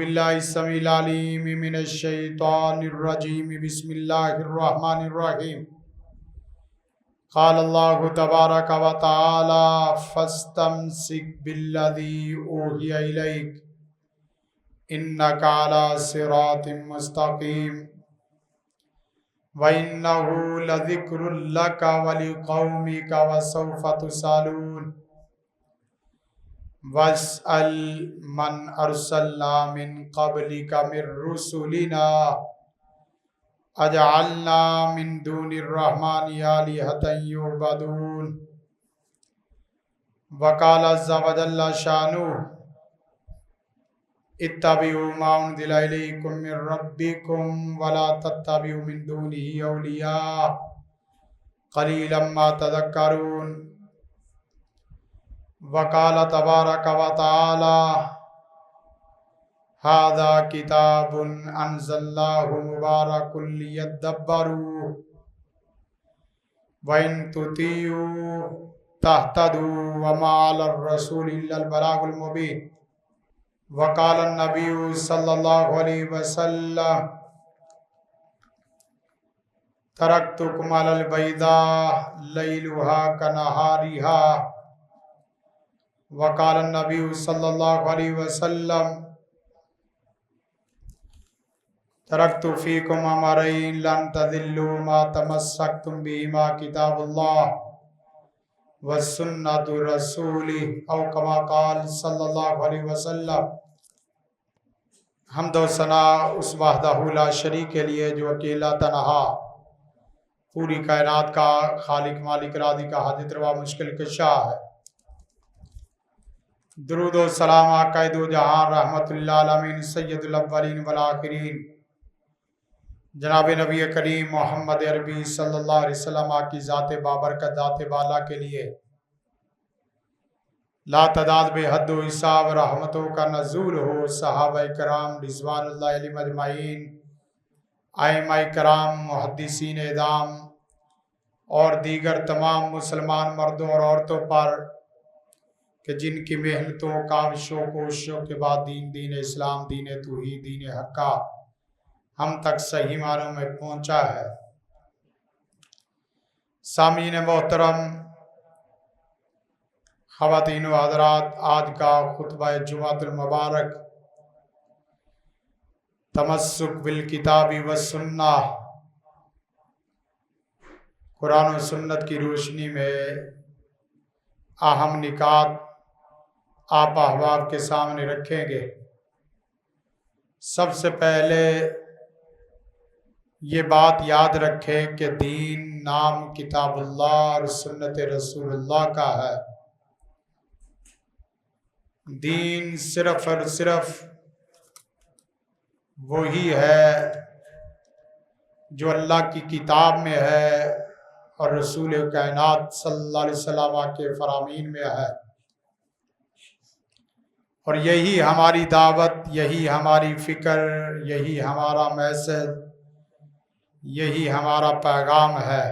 باللہ السمیع العلیم من الشیطان الرجیم بسم اللہ الرحمن الرحیم قال اللہ تبارک و تعالی فاستمسک بالذی اوحی الیک انک علی صراط مستقیم وَإِنَّهُ لَذِكْرٌ لَكَ وَلِقَوْمِكَ وَسَوْفَ تُسْأَلُونَ وَاسْأَلْ مَنْ أَرْسَلْنَا مِنْ قَبْلِكَ مِنْ رُسُلِنَا أَجَعَلْنَا مِنْ دُونِ الرَّحْمَنِ آلِهَةً يُعْبَدُونَ وَقَالَ عَزَّ وَجَلَّ شَأْنُهُ اتبعوا ما انزل الیکم من ربکم ولا تتبعوا من دونه اولیاء قلیلا ما تذکرون وقال تبارک و تعالی ھذا کتاب انزلناہ مبارک لیدبروا وان تطیعوا تہتدوا وما علی الرسول الا البلاغ المبین وقال النبی صلی اللہ علیہ وسلم ترکتکم علی البیضاء لیلها کنہارها وقال النبی صلی اللہ علیہ وسلم ترکت فیکم امرین لن تضلوا ما تمسکتم بہما کتاب اللہ وسنت رسولی او کما قال صلی اللہ علیہ وسلم۔ حمد و ثنا اس وحدہ لا شریک کے لیے جو اکیلا تنہا پوری کائنات کا خالق مالک راضی کا حاجت روا مشکل کشا ہے۔ درود و سلام آقا دو جہان رحمت اللہ العالمین سید الاولین والآخرین جناب نبی کریم محمد عربی صلی اللہ علیہ وسلم کی ذات بابرکت ذات بالا کے لیے لا تعداد بے حد و حساب رحمتوں کا نزول ہو۔ صحابہ کرام رضوان اللہ علیہم اجمعین، ائمہ کرام، محدثین اعظام اور دیگر تمام مسلمان مردوں اور عورتوں پر کہ جن کی محنتوں کاوشوں کوششوں کے بعد دین اسلام، دین توحید، دین حقہ ہم تک صحیح معنوں میں پہنچا ہے۔ سامعین محترم، خواتین و حضرات، آج کا خطبہ جمعۃ المبارک تمسک بالکتاب والسنہ، قرآن و سنت کی روشنی میں اہم نکات آپ احباب کے سامنے رکھیں گے۔ سب سے پہلے یہ بات یاد رکھیں کہ دین نام کتاب اللہ اور سنت رسول اللہ کا ہے۔ دین صرف اور صرف وہی ہے جو اللہ کی کتاب میں ہے اور رسول کائنات صلی اللہ علیہ وسلم کے فرامین میں ہے، اور یہی ہماری دعوت، یہی ہماری فکر، یہی ہمارا میسج، یہی ہمارا پیغام ہے۔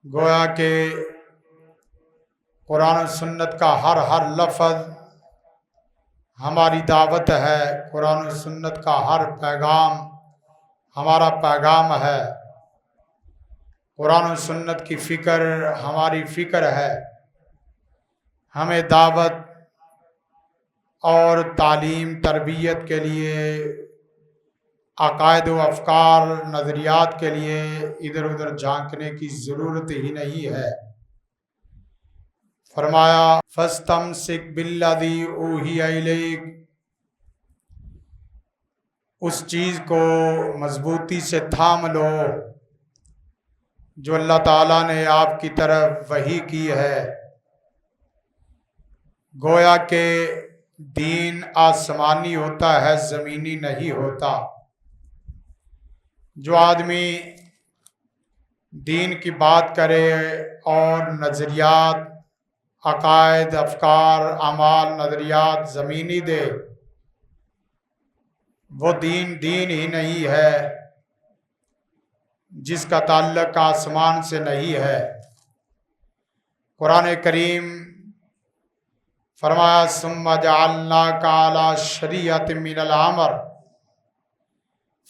گویا کہ قرآن و سنت کا ہر لفظ ہماری دعوت ہے، قرآن و سنت کا ہر پیغام ہمارا پیغام ہے، قرآن و سنت کی فکر ہماری فکر ہے۔ ہمیں دعوت اور تعلیم تربیت کے لیے، عقائد و افکار نظریات کے لیے ادھر ادھر جھانکنے کی ضرورت ہی نہیں ہے۔ فرمایا فاستمسک بالذی اوحی الیک، اس چیز کو مضبوطی سے تھام لو جو اللہ تعالیٰ نے آپ کی طرف وحی کی ہے۔ گویا کہ دین آسمانی ہوتا ہے، زمینی نہیں ہوتا۔ جو آدمی دین کی بات کرے اور نظریات، عقائد، افکار، اعمال، نظریات زمینی دے، وہ دین ہی نہیں ہے، جس کا تعلق آسمان سے نہیں ہے۔ قرآن کریم فرمایا ثم جعلناک علی شریعۃ من الامر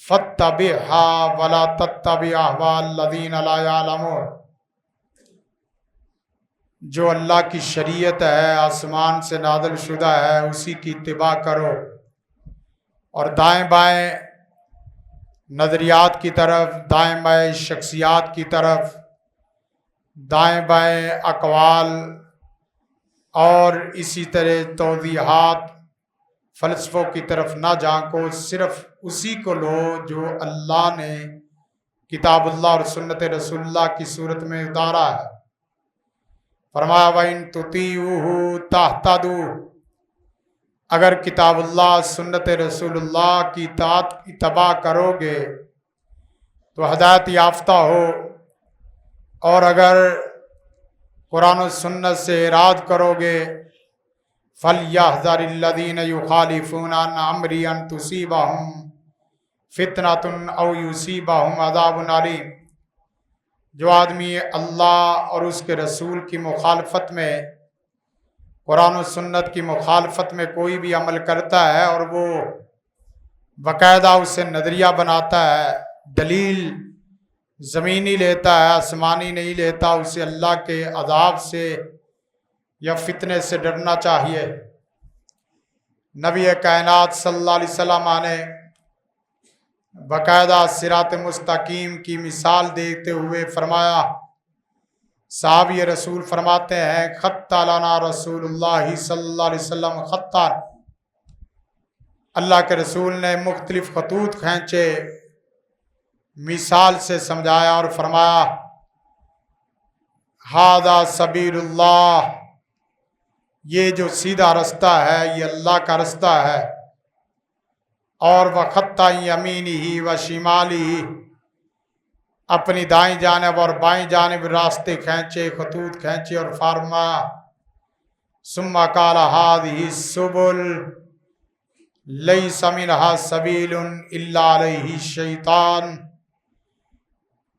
فاتبعها ولا تتبع اهواء الذین لا یعلمون، جو اللہ کی شریعت ہے، آسمان سے نازل شدہ ہے، اسی کی اتباع کرو، اور دائیں بائیں نظریات کی طرف، دائیں بائیں شخصیات کی طرف، دائیں بائیں اقوال اور اسی طرح توضیحات فلسفوں کی طرف نہ جھانکو، صرف اسی کو لو جو اللہ نے کتاب اللہ اور سنت رسول اللہ کی صورت میں اتارا ہے۔ فرمایا وَإِن تُطِيعُوهُ تَهْتَدُوا، اگر کتاب اللہ سنت رسول اللہ کی اتباع کرو گے تو ہدایت یافتہ ہو، اور اگر قرآن و سنت سے اعراض کرو گے فَلْيَحْذَرِ الَّذِينَ يُخَالِفُونَ عَنْ أَمْرِهِ أَن تُصِيبَهُمْ فِتْنَةٌ أَوْ يُصِيبَهُمْ عَذَابٌ أَلِيمٌ، جو آدمی اللہ اور اس کے رسول کی مخالفت میں، قرآن و سنت کی مخالفت میں کوئی بھی عمل کرتا ہے اور وہ باقاعدہ اسے نظریہ بناتا ہے، دلیل زمینی لیتا ہے، آسمانی نہیں لیتا، اسے اللہ کے عذاب سے یا فتنے سے ڈرنا چاہیے۔ نبی کائنات صلی اللہ علیہ وسلم نے باقاعدہ صراط مستقیم کی مثال دیتے ہوئے فرمایا، صحابی رسول فرماتے ہیں خط لنا رسول اللہ صلی اللہ علیہ وسلم خطا، اللہ کے رسول نے مختلف خطوط کھینچے، مثال سے سمجھایا اور فرمایا ھذا سبیل اللہ، یہ جو سیدھا رستہ ہے یہ اللہ کا رستہ ہے، اور وَخَطَّ یمینہ و شمالہ، اپنی دائیں جانب اور بائیں جانب راستے کھینچے، خطوط کھینچے، اور فرمایا ثم قال ھذہ السبل لیس منھا سبیل الا علیہ شیطان،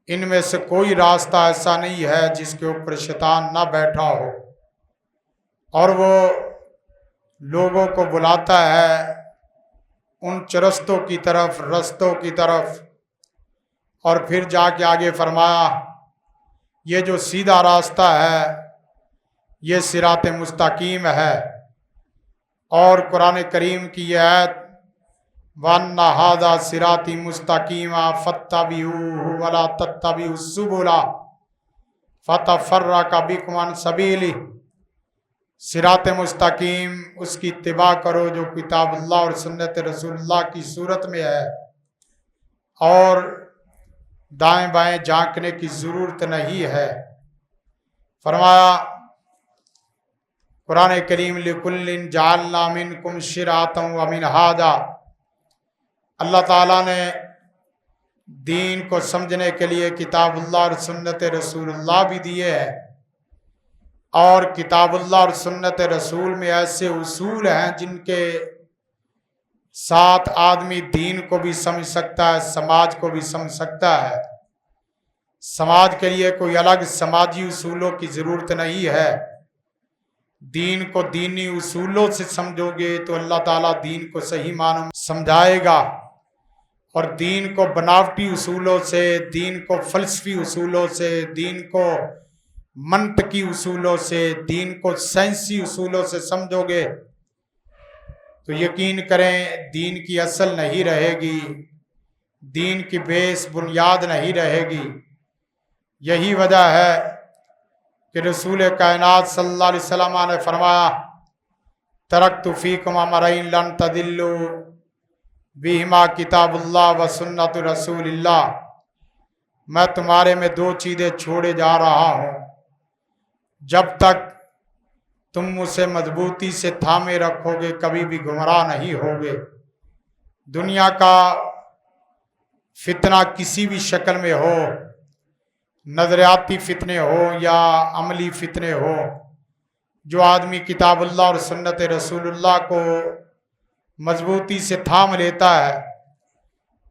ان میں سے کوئی راستہ ایسا نہیں ہے جس کے اوپر شیطان نہ بیٹھا ہو، اور وہ لوگوں کو بلاتا ہے ان چرستوں کی طرف، رستوں کی طرف، اور پھر جا کے آگے فرمایا یہ جو سیدھا راستہ ہے یہ صراط مستقیم ہے، اور قرآن کریم کی یہ آیت وَأَنَّ هَذَا صِرَاطِي مُسْتَقِيمًا فَاتَّبِعُوهُ وَلَا تَتَّبِعُوا السُّبُلَ فَتَفَرَّقَ بِكُمْ عَنْ سَبِيلِهِ، صراط مستقیم اس کی اتباع کرو جو کتاب اللہ اور سنت رسول اللہ کی صورت میں ہے، اور دائیں بائیں جھانکنے کی ضرورت نہیں ہے۔ فرمایا قرآن کریم لِكُلٍّ جَعَلْنَا مِنْكُمْ شِرْعَةً وَمِنْہَاجًا، اللہ تعالیٰ نے دین کو سمجھنے کے لیے کتاب اللہ اور سنت رسول اللہ بھی دیے ہیں، اور کتاب اللہ اور سنت رسول میں ایسے اصول ہیں جن کے ساتھ آدمی دین کو بھی سمجھ سکتا ہے، سماج کو بھی سمجھ سکتا ہے۔ سماج کے لیے کوئی الگ سماجی اصولوں کی ضرورت نہیں ہے، دین کو دینی اصولوں سے سمجھو گے تو اللہ تعالیٰ دین کو صحیح معنوں میں سمجھائے گا، اور دین کو بناوٹی اصولوں سے، دین کو فلسفی اصولوں سے، دین کو منطقی اصولوں سے، دین کو سائنسی اصولوں سے سمجھو گے تو یقین کریں دین کی اصل نہیں رہے گی، دین کی بیس بنیاد نہیں رہے گی۔ یہی وجہ ہے کہ رسول کائنات صلی اللہ علیہ وسلم نے فرمایا ترکت فیکم امرین لن تضلوا بہما کتاب اللہ و سنت رسول اللہ، میں تمہارے میں دو چیزیں چھوڑے جا رہا ہوں، جب تک تم اسے مضبوطی سے تھامے رکھو گے کبھی بھی گمراہ نہیں ہوگے۔ دنیا کا فتنہ کسی بھی شکل میں ہو، نظریاتی فتنے ہو یا عملی فتنے ہو، جو آدمی کتاب اللہ اور سنت رسول اللہ کو مضبوطی سے تھام لیتا ہے،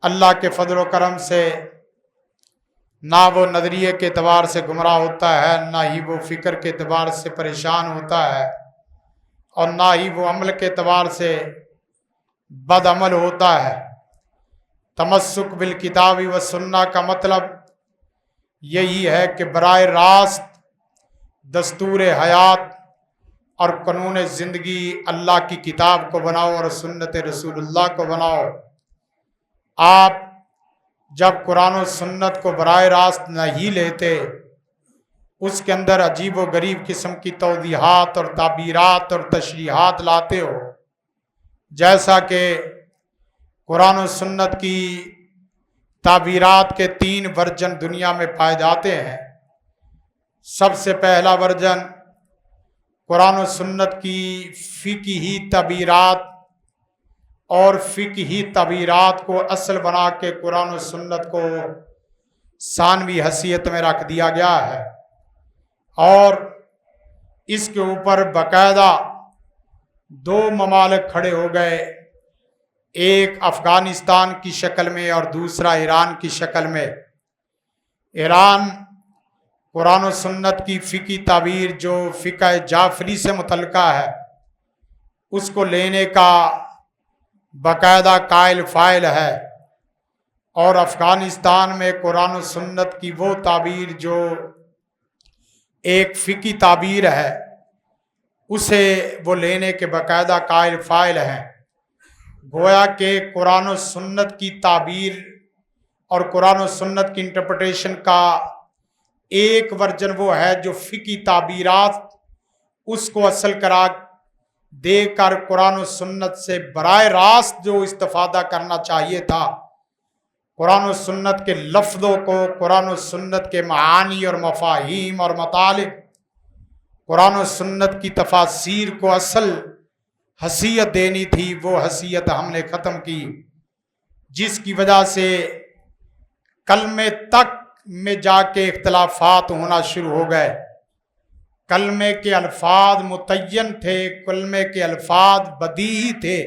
اللہ کے فضل و کرم سے نہ وہ نظریے کے اعتبار سے گمراہ ہوتا ہے، نہ ہی وہ فکر کے اعتبار سے پریشان ہوتا ہے، اور نہ ہی وہ عمل کے اعتبار سے بد عمل ہوتا ہے۔ تمسک بالکتاب و سنہ کا مطلب یہی ہے کہ براہ راست دستور حیات اور قانون زندگی اللہ کی کتاب کو بناؤ اور سنت رسول اللہ کو بناؤ۔ آپ جب قرآن و سنت کو براہ راست نہیں لیتے، اس کے اندر عجیب و غریب قسم کی توضیحات اور تعبیرات اور تشریحات لاتے ہو، جیسا کہ قرآن و سنت کی تعبیرات کے 3 ورژن دنیا میں پائے جاتے ہیں۔ سب سے پہلا ورژن قرآن و سنت کی فقہی تعبیرات اور فقہی تعبیرات کو اصل بنا کے قرآن و سنت کو ثانوی حیثیت میں رکھ دیا گیا ہے، اور اس کے اوپر باقاعدہ 2 ممالک کھڑے ہو گئے، ایک افغانستان کی شکل میں اور دوسرا ایران کی شکل میں۔ ایران قرآن و سنت کی فقہی تعبیر جو فقہ جعفری سے متعلقہ ہے، اس کو لینے کا باقاعدہ قائل فاعل ہے، اور افغانستان میں قرآن و سنت کی وہ تعبیر جو ایک فقہی تعبیر ہے، اسے وہ لینے کے باقاعدہ قائل فاعل ہیں۔ گویا کہ قرآن و سنت کی تعبیر اور قرآن و سنت کی انٹرپریٹیشن کا ایک ورژن وہ ہے جو فقہی تعبیرات اس کو اصل قرار دے کر قرآن و سنت سے براہ راست جو استفادہ کرنا چاہیے تھا، قرآن و سنت کے لفظوں کو، قرآن و سنت کے معانی اور مفاہیم اور مطالب، قرآن و سنت کی تفاسیر کو اصل حیثیت دینی تھی، وہ حیثیت ہم نے ختم کی، جس کی وجہ سے کلمے تک میں جا کے اختلافات ہونا شروع ہو گئے۔ کلمے کے الفاظ متعین تھے، کلمے کے الفاظ بدیہی تھے،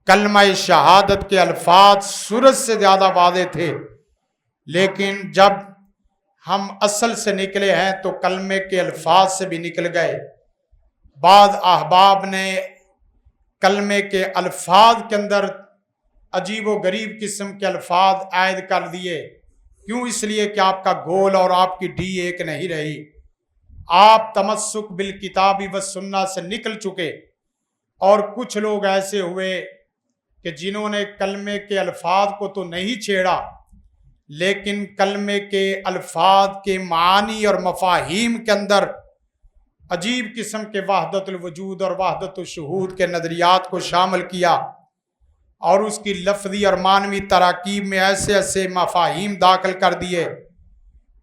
کلمہ شہادت کے الفاظ سورج سے زیادہ واضح تھے، لیکن جب ہم اصل سے نکلے ہیں تو کلمے کے الفاظ سے بھی نکل گئے۔ بعض احباب نے کلمے کے الفاظ کے اندر عجیب و غریب قسم کے الفاظ عائد کر دیے، کیوں؟ اس لیے کہ آپ کا گول اور آپ کی ڈی ایک نہیں رہی، آپ تمسک بالکتاب و سنہ سے نکل چکے، اور کچھ لوگ ایسے ہوئے کہ جنہوں نے کلمے کے الفاظ کو تو نہیں چھیڑا، لیکن کلمے کے الفاظ کے معانی اور مفاہیم کے اندر عجیب قسم کے وحدت الوجود اور وحدت الشہود کے نظریات کو شامل کیا، اور اس کی لفظی اور معنوی تراکیب میں ایسے ایسے مفاہیم داخل کر دیے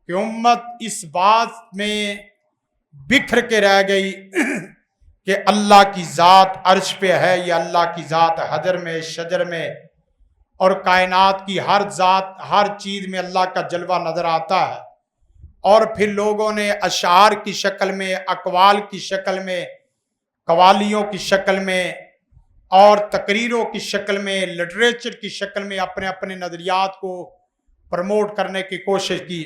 کہ امت اس بات میں بکھر کے رہ گئی کہ اللہ کی ذات عرش پہ ہے یا اللہ کی ذات حجر میں، شجر میں، اور کائنات کی ہر ذات، ہر چیز میں اللہ کا جلوہ نظر آتا ہے۔ اور پھر لوگوں نے اشعار کی شکل میں، اقوال کی شکل میں، قوالیوں کی شکل میں اور تقریروں کی شکل میں، لٹریچر کی شکل میں اپنے اپنے نظریات کو پروموٹ کرنے کی کوشش کی۔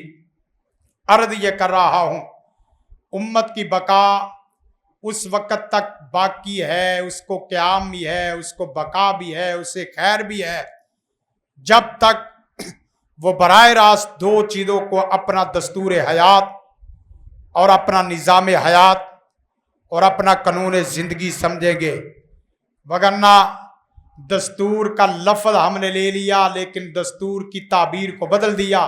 عرض یہ کر رہا ہوں، امت کی بقا اس وقت تک باقی ہے، اس کو قیام بھی ہے، اس کو بقا بھی ہے، اسے خیر بھی ہے، جب تک وہ براہ راست 2 چیزوں کو اپنا دستور حیات اور اپنا نظام حیات اور اپنا قانون زندگی سمجھیں گے۔ وگرنہ دستور کا لفظ ہم نے لے لیا لیکن دستور کی تعبیر کو بدل دیا،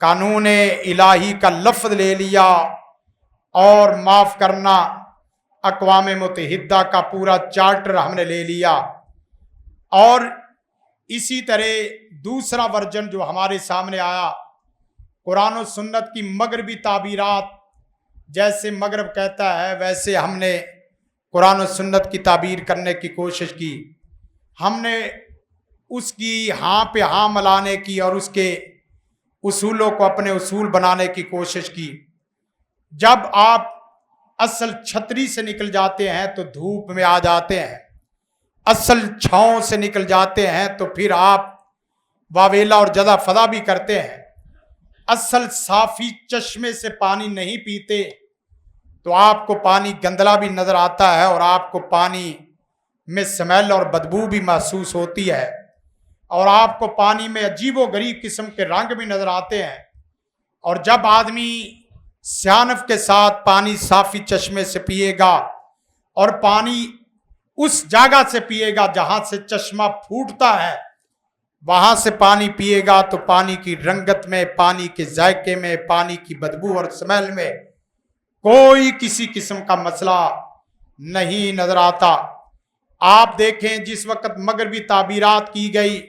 قانون الہی کا لفظ لے لیا اور معاف کرنا اقوام متحدہ کا پورا چارٹر ہم نے لے لیا، اور اسی طرح دوسرا ورژن جو ہمارے سامنے آیا، قرآن و سنت کی مغربی تعبیرات، جیسے مغرب کہتا ہے ویسے ہم نے قرآن و سنت کی تعبیر کرنے کی کوشش کی، ہم نے اس کی ہاں پہ ہاں ملانے کی اور اس کے اصولوں کو اپنے اصول بنانے کی کوشش کی۔ جب آپ اصل چھتری سے نکل جاتے ہیں تو دھوپ میں آ جاتے ہیں، اصل چھاؤں سے نکل جاتے ہیں تو پھر آپ واویلا اور جزا فضا بھی کرتے ہیں، اصل صافی چشمے سے پانی نہیں پیتے تو آپ کو پانی گندلا بھی نظر آتا ہے اور آپ کو پانی میں سمیل اور بدبو بھی محسوس ہوتی ہے، اور آپ کو پانی میں عجیب و غریب قسم کے رنگ بھی نظر آتے ہیں۔ اور جب آدمی سیانف کے ساتھ پانی صافی چشمے سے پیے گا اور پانی اس جگہ سے پیے گا جہاں سے چشمہ پھوٹتا ہے، وہاں سے پانی پیے گا، تو پانی کی رنگت میں، پانی کے ذائقے میں، پانی کی بدبو اور سمیل میں کوئی کسی قسم کا مسئلہ نہیں نظر آتا۔ آپ دیکھیں جس وقت مغربی تعبیرات کی گئی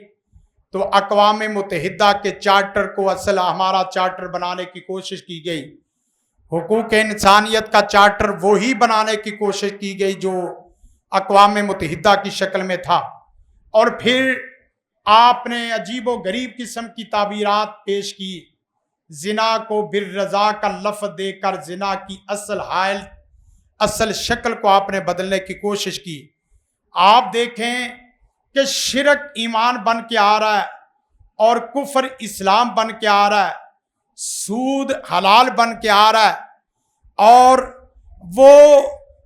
تو اقوام متحدہ کے چارٹر کو اصل ہمارا چارٹر بنانے کی کوشش کی گئی، حقوق انسانیت کا چارٹر وہی بنانے کی کوشش کی گئی جو اقوام متحدہ کی شکل میں تھا، اور پھر آپ نے عجیب و غریب قسم کی تعبیرات پیش کی، زنا کو بالرضا کا لفظ دے کر زنا کی اصل شکل کو آپ نے بدلنے کی کوشش کی۔ آپ دیکھیں کہ شرک ایمان بن کے آ رہا ہے اور کفر اسلام بن کے آ رہا ہے، سود حلال بن کے آ رہا ہے، اور وہ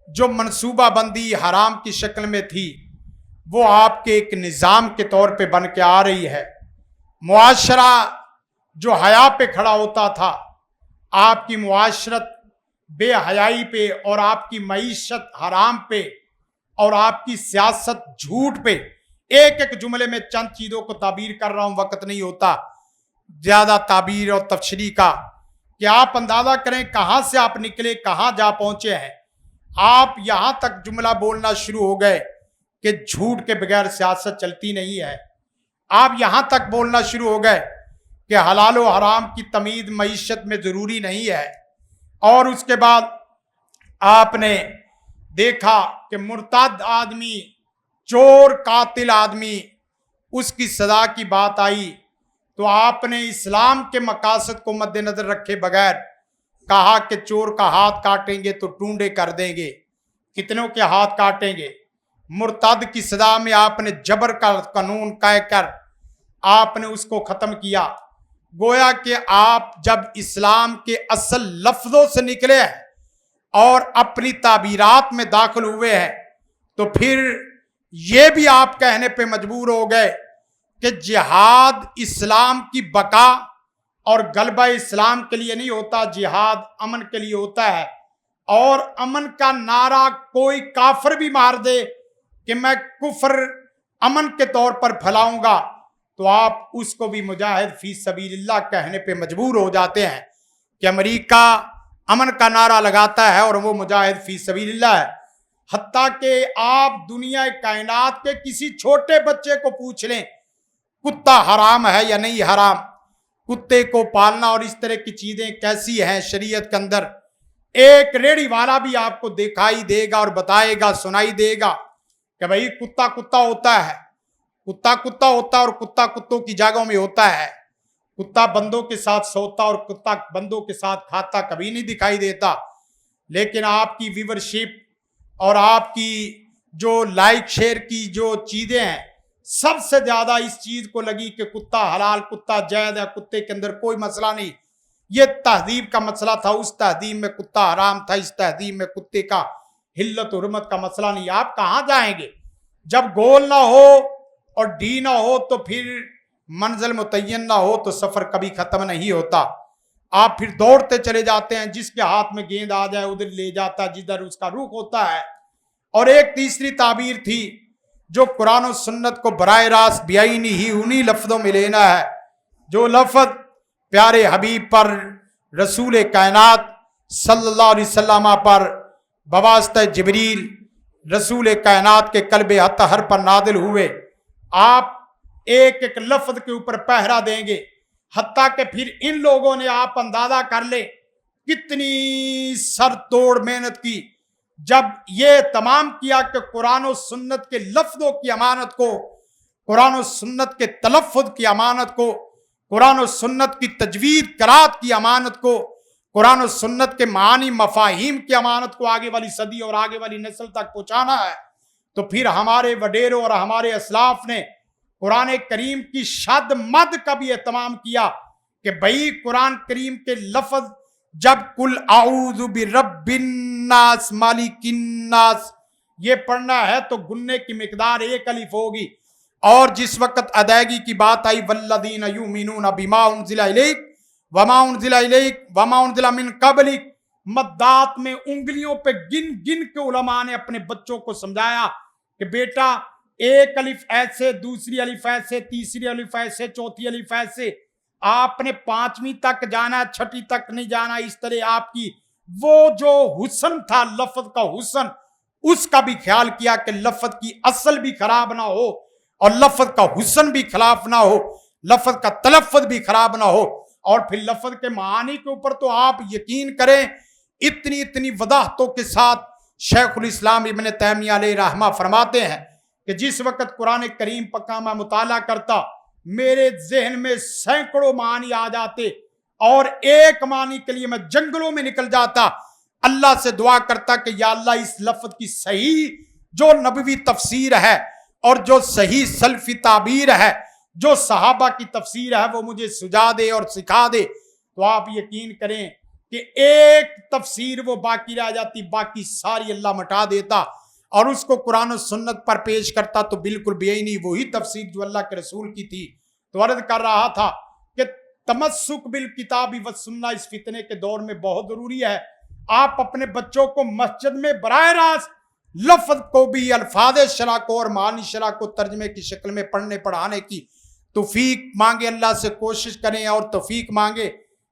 جو منصوبہ بندی حرام کی شکل میں تھی وہ آپ کے ایک نظام کے طور پہ بن کے آ رہی ہے۔ معاشرہ جو حیا پہ کھڑا ہوتا تھا، آپ کی معاشرت بے حیائی پہ، اور آپ کی معیشت حرام پہ، اور آپ کی سیاست جھوٹ پہ۔ ایک ایک جملے میں چند چیزوں کو تعبیر کر رہا ہوں، وقت نہیں ہوتا زیادہ تعبیر اور تفصیلی کا، کہ آپ اندازہ کریں کہاں سے آپ نکلے، کہاں جا پہنچے ہیں۔ آپ یہاں تک جملہ بولنا شروع ہو گئے کہ جھوٹ کے بغیر سیاست چلتی نہیں ہے، آپ یہاں تک بولنا شروع ہو گئے کہ حلال و حرام کی تمیز معیشت میں ضروری نہیں ہے، اور اس کے بعد آپ نے دیکھا کہ مرتد آدمی، چور قاتل آدمی، اس کی سزا کی بات آئی تو آپ نے اسلام کے مقاصد کو مد نظر رکھے بغیر کہا کہ چور کا ہاتھ کاٹیں گے تو ٹونڈے کر دیں گے، کتنوں کے ہاتھ کاٹیں گے۔ مرتد کی سزا میں آپ نے جبر کا قانون کہہ کر آپ نے اس کو ختم کیا۔ گویا کہ آپ جب اسلام کے اصل لفظوں سے نکلے ہیں اور اپنی تعبیرات میں داخل ہوئے ہیں، تو پھر یہ بھی آپ کہنے پہ مجبور ہو گئے کہ جہاد اسلام کی بقا اور غلبہ اسلام کے لیے نہیں ہوتا، جہاد امن کے لیے ہوتا ہے، اور امن کا نعرہ کوئی کافر بھی مار دے کہ میں کفر امن کے طور پر پھیلاؤں گا، تو آپ اس کو بھی مجاہد فی سبیل اللہ کہنے پہ مجبور ہو جاتے ہیں کہ امریکہ امن کا نعرہ لگاتا ہے اور وہ مجاہد فی سبیل اللہ ہے۔ حتیٰ کہ آپ دنیا کائنات کے کسی چھوٹے بچے کو پوچھ لیں کتا حرام ہے یا نہیں حرام، کتے کو پالنا اور اس طرح کی چیزیں کیسی ہیں شریعت کے اندر، ایک ریڑھی والا بھی آپ کو دکھائی دے گا اور بتائے گا، سنائی دے گا کہ بھئی کتا کتا ہوتا ہے، کتا کتا ہوتا ہے، اور کتا کتوں کی جگہوں میں ہوتا ہے، کتا بندوں کے ساتھ سوتا اور کتا بندوں کے ساتھ کھاتا کبھی نہیں دکھائی دیتا۔ لیکن آپ کی ویورشپ اور آپ کی جو لائک شیئر کی جو چیزیں ہیں، سب سے زیادہ اس چیز کو لگی کہ کتا حلال، کتا جائز ہے، کتے کے اندر کوئی مسئلہ نہیں۔ یہ تہذیب کا مسئلہ تھا، اس تہذیب میں کتا حرام تھا، اس تہذیب میں کتے کا حلت و حرمت کا مسئلہ نہیں۔ آپ کہاں جائیں گے جب گول نہ ہو اور ڈی نہ ہو، تو پھر منزل متعین نہ ہو تو سفر کبھی ختم نہیں ہوتا۔ آپ پھر دوڑتے چلے جاتے ہیں، جس کے ہاتھ میں گیند آ جائے ادھر لے جاتا، جدھر اس کا رخ ہوتا ہے۔ اور ایک تیسری تعبیر تھی جو قرآن و سنت کو براہ راست بیائی ہی انہی لفظوں میں لینا ہے، جو لفظ پیارے حبیب پر، رسول کائنات صلی اللہ علیہ وسلم پر بواسطہ جبریل رسول کائنات کے قلب اطہر پر نازل ہوئے۔ آپ ایک ایک لفظ کے اوپر پہرا دیں گے، حتیٰ کہ پھر ان لوگوں نے، آپ اندازہ کر لیں کتنی سر توڑ محنت کی جب یہ تمام کیا کہ قرآن و سنت کے لفظوں کی امانت کو، قرآن و سنت کے تلفظ کی امانت کو، قرآن و سنت کی تجوید قرات کی امانت کو، قرآن و سنت کے معانی مفاہیم کی امانت کو آگے والی صدی اور آگے والی نسل تک پہنچانا ہے، تو پھر ہمارے وڈیروں اور ہمارے اسلاف نے قرآن کریم کی شد مد کا بھی اہتمام کیا کہ بھئی قرآن کریم کے لفظ جب کل اعوذ برب الناس مالک الناس یہ پڑھنا ہے تو گننے کی مقدار 1 الف ہوگی، اور جس وقت ادائیگی کی بات آئی والذین یؤمنون بما انزل الیک وما انزل الیک وما انزل من قبلک، مدات میں انگلیوں پہ گن گن کے علماء نے اپنے بچوں کو سمجھایا کہ بیٹا 1 الف ایسے، دوسری الف ایسے، تیسری الف ایسے، چوتھی الف ایسے، آپ نے 5ویں تک جانا، 6ٹھی تک نہیں جانا، اس طرح آپ کی وہ جو حسن تھا لفظ کا حسن، اس کا بھی خیال کیا کہ لفظ کی اصل بھی خراب نہ ہو اور لفظ کا حسن بھی خلاف نہ ہو، لفظ کا تلفظ بھی خراب نہ ہو، اور پھر لفظ کے معانی کے اوپر تو آپ یقین کریں اتنی وضاحتوں کے ساتھ شیخ الاسلام ابن تیمیہ علیہ رحمہ فرماتے ہیں کہ جس وقت قرآن کریم کا میں مطالعہ کرتا میرے ذہن میں سینکڑوں معنی آ جاتے اور ایک معنی کے لیے میں جنگلوں میں نکل جاتا، اللہ سے دعا کرتا کہ یا اللہ اس لفظ کی صحیح جو نبوی تفسیر ہے اور جو صحیح سلفی تعبیر ہے، جو صحابہ کی تفسیر ہے، وہ مجھے سجا دے اور سکھا دے۔ تو آپ یقین کریں کہ ایک تفسیر وہ باقی رہ جاتی، باقی ساری اللہ مٹا دیتا اور اس کو قرآن و سنت پر پیش کرتا تو بالکل بےعینی وہی تفسیر جو اللہ کے رسول کی تھی۔ تو عرض کر رہا تھا کہ تمسک بالکتاب والسنہ اس فتنے کے دور میں بہت ضروری ہے۔ آپ اپنے بچوں کو مسجد میں براہ راست لفظ کو بھی، الفاظ شرع کو اور معنی شرع کو ترجمے کی شکل میں پڑھنے پڑھانے کی توفیق مانگے، اللہ سے کوشش کریں اور توفیق مانگے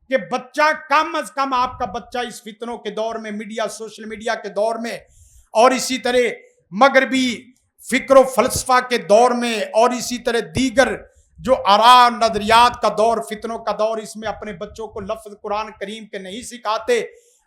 کہ بچہ کم از کم آپ کا بچہ اس فتنوں کے دور میں، میڈیا سوشل میڈیا کے دور میں اور اسی طرح مغربی فکر و فلسفہ کے دور میں اور اسی طرح دیگر جو آراء نظریات کا دور، فتنوں کا دور، اس میں اپنے بچوں کو لفظ قرآن کریم کے نہیں سکھاتے،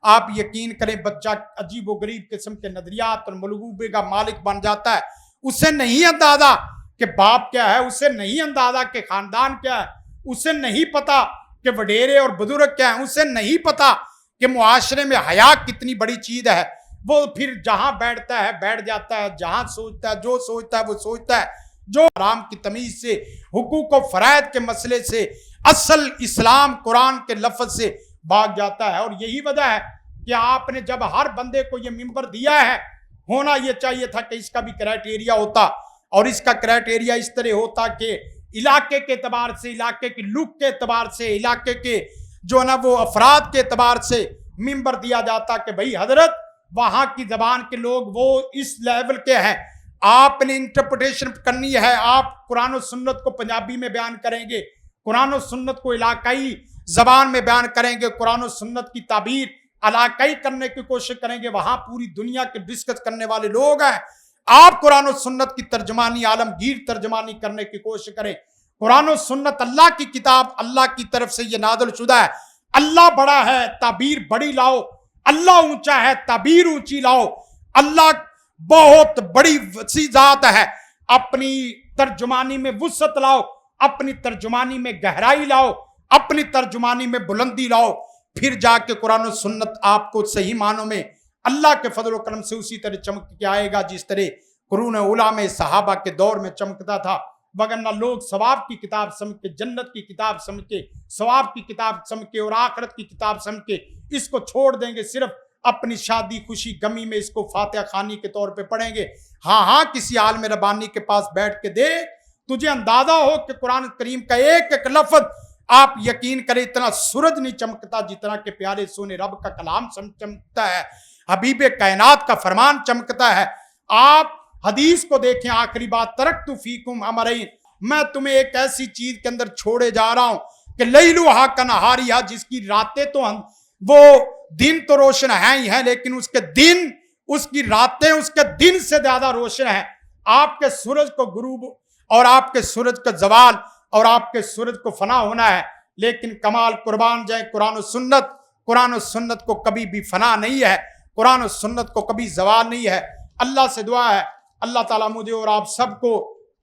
آپ یقین کریں بچہ عجیب و غریب قسم کے نظریات اور ملغوبے کا مالک بن جاتا ہے۔ اسے نہیں اندازہ کہ باپ کیا ہے، اسے نہیں اندازہ کہ خاندان کیا ہے، اسے نہیں پتا کہ وڈیرے اور بزرگ کیا ہیں، اسے نہیں پتا کہ معاشرے میں حیا کتنی بڑی چیز ہے۔ وہ پھر جہاں بیٹھتا ہے بیٹھ جاتا ہے، جہاں سوچتا ہے جو سوچتا ہے وہ سوچتا ہے، جو حرام کی تمیز سے، حقوق و فرائض کے مسئلے سے، اصل اسلام قرآن کے لفظ سے بھاگ جاتا ہے۔ اور یہی وجہ ہے کہ آپ نے جب ہر بندے کو یہ منبر دیا ہے، ہونا یہ چاہیے تھا کہ اس کا بھی کرائٹیریا ہوتا، اور اس کا کرائٹیریا اس طرح ہوتا کہ علاقے کے اعتبار سے، علاقے کی لک کے اعتبار سے، علاقے کے جو ہے نا وہ افراد کے اعتبار سے منبر دیا جاتا کہ بھئی حضرت وہاں کی زبان کے لوگ وہ اس لیول کے ہیں، آپ نے انٹرپریٹیشن کرنی ہے، آپ قرآن و سنت کو پنجابی میں بیان کریں گے، قرآن و سنت کو علاقائی زبان میں بیان کریں گے، قرآن و سنت کی تعبیر علاقائی کرنے کی کوشش کریں گے، وہاں پوری دنیا کے ڈسکس کرنے والے لوگ ہیں، آپ قرآن و سنت کی ترجمانی، عالمگیر ترجمانی کرنے کی کوشش کریں۔ قرآن و سنت اللہ کی کتاب، اللہ کی طرف سے یہ نازل شدہ ہے، اللہ بڑا ہے تعبیر بڑی لاؤ، اللہ اونچا ہے تعبیر اونچی لاؤ، اللہ بہت بڑی وسیع ذات ہے، اپنی ترجمانی میں وسعت لاؤ، اپنی ترجمانی میں گہرائی لاؤ، اپنی ترجمانی میں بلندی لاؤ، پھر جا کے قرآن و سنت آپ کو صحیح معنوں میں اللہ کے فضل و کرم سے اسی طرح چمک کے آئے گا جس طرح قرون اولیٰ میں صحابہ کے دور میں چمکتا تھا۔ وگرنہ لوگ ثواب کی کتاب سمجھ کے، جنت کی کتاب سمجھ کے، ثواب کی کتاب سمجھ کے اور آخرت کی کتاب سمجھ کے اس کو چھوڑ دیں گے، صرف اپنی شادی خوشی غمی میں اس کو فاتحہ خوانی کے طور پہ پڑھیں گے۔ ہاں کسی عالم ربانی کے پاس بیٹھ کے دے، تجھے اندازہ ہو کہ قرآن کریم کا ایک ایک لفظ آپ یقین کریں اتنا سورج نہیں چمکتا جتنا کہ پیارے سونے رب کا کلام چمکتا ہے، حبیب کائنات کا فرمان چمکتا ہے۔ آپ حدیث کو دیکھیں، آخری بات، ترکت فیکم امرین، میں تمہیں ایک ایسی چیز کے اندر چھوڑے جا رہا ہوں کہ لیلوہا کنہاریہا، جس کی راتیں تو وہ دن تو روشن ہیں ہی ہیں، لیکن اس کے دن، اس کی راتیں اس کے دن سے زیادہ روشن ہیں۔ آپ کے سورج کو غروب اور آپ کے سورج کا زوال اور آپ کے سورج کو فنا ہونا ہے، لیکن کمال قربان جائیں قرآن و سنت کو کبھی بھی فنا نہیں ہے، قرآن و سنت کو کبھی زوال نہیں ہے۔ اللہ سے دعا ہے اللہ تعالیٰ مجھے اور آپ سب کو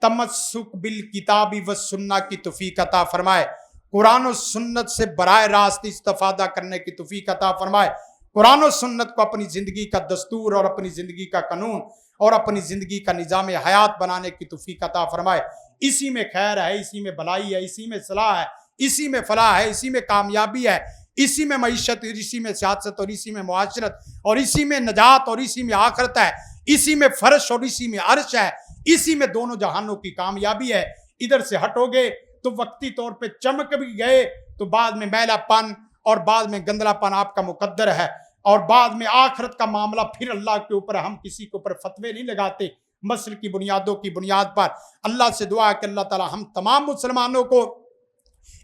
تمسک بالکتاب والسنہ کی توفیق عطا فرمائے، قرآن و سنت سے براہ راست استفادہ کرنے کی توفیق عطا فرمائے، قرآن و سنت کو اپنی زندگی کا دستور اور اپنی زندگی کا قانون اور اپنی زندگی کا نظام حیات بنانے کی توفیق عطا فرمائے۔ اسی میں خیر ہے، اسی میں بھلائی ہے، اسی میں صلاح ہے، اسی میں فلاح ہے، اسی میں کامیابی ہے، اسی میں معیشت، اسی میں سیاست، اور اسی میں معاشرت، اور اسی میں نجات، اور اسی میں آخرت ہے، اسی میں فرش اور اسی میں عرش ہے، اسی میں دونوں جہانوں کی کامیابی ہے۔ ادھر سے ہٹو گے تو وقتی طور پہ چمک بھی گئے تو بعد میں میلا پن اور بعد میں گندلا پن آپ کا مقدر ہے، اور بعد میں آخرت کا معاملہ پھر اللہ کے اوپر، ہم کسی کے اوپر فتوے نہیں لگاتے، مسل کی بنیادوں کی بنیاد پر۔ اللہ سے دعا ہے کہ اللہ تعالی ہم تمام مسلمانوں کو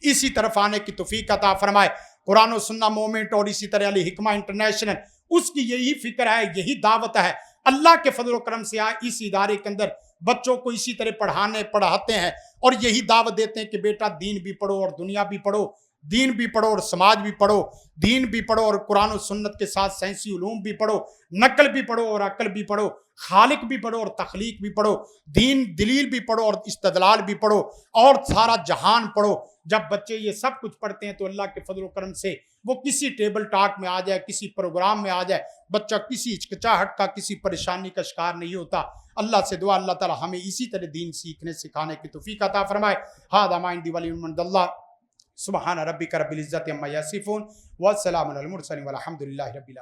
اسی طرف آنے کی توفیق عطا فرمائے۔ قرآن و سنہ مومنٹ اور اسی طرح علی حکمہ انٹرنیشنل، اس کی یہی فکر ہے، یہی دعوت ہے، اللہ کے فضل و کرم سے اس ادارے کے اندر بچوں کو اسی طرح پڑھاتے ہیں اور یہی دعوت دیتے ہیں کہ بیٹا دین بھی پڑھو اور دنیا بھی پڑھو، دین بھی پڑھو اور سماج بھی پڑھو، دین بھی پڑھو اور قرآن و سنت کے ساتھ سائنسی علوم بھی پڑھو، نقل بھی پڑھو اور عقل بھی پڑھو، خالق بھی پڑھو اور تخلیق بھی پڑھو، دین دلیل بھی پڑھو اور استدلال بھی پڑھو، اور سارا جہان پڑھو۔ جب بچے یہ سب کچھ پڑھتے ہیں تو اللہ کے فضل و کرم سے وہ کسی ٹیبل ٹاک میں آ جائے، کسی پروگرام میں آ جائے، بچہ کسی ہچکچاہٹ کا، کسی پریشانی کا شکار نہیں ہوتا۔ اللہ سے دعا اللہ تعالی ہمیں اسی طرح دین سیکھنے سکھانے کی توفیق عطا فرمائے۔ ھذا ما عندی ولی من اللہ، سبحان ربک رب العزت عما یصفون، والسلام علی المرسلین والحمد للہ رب العالمین۔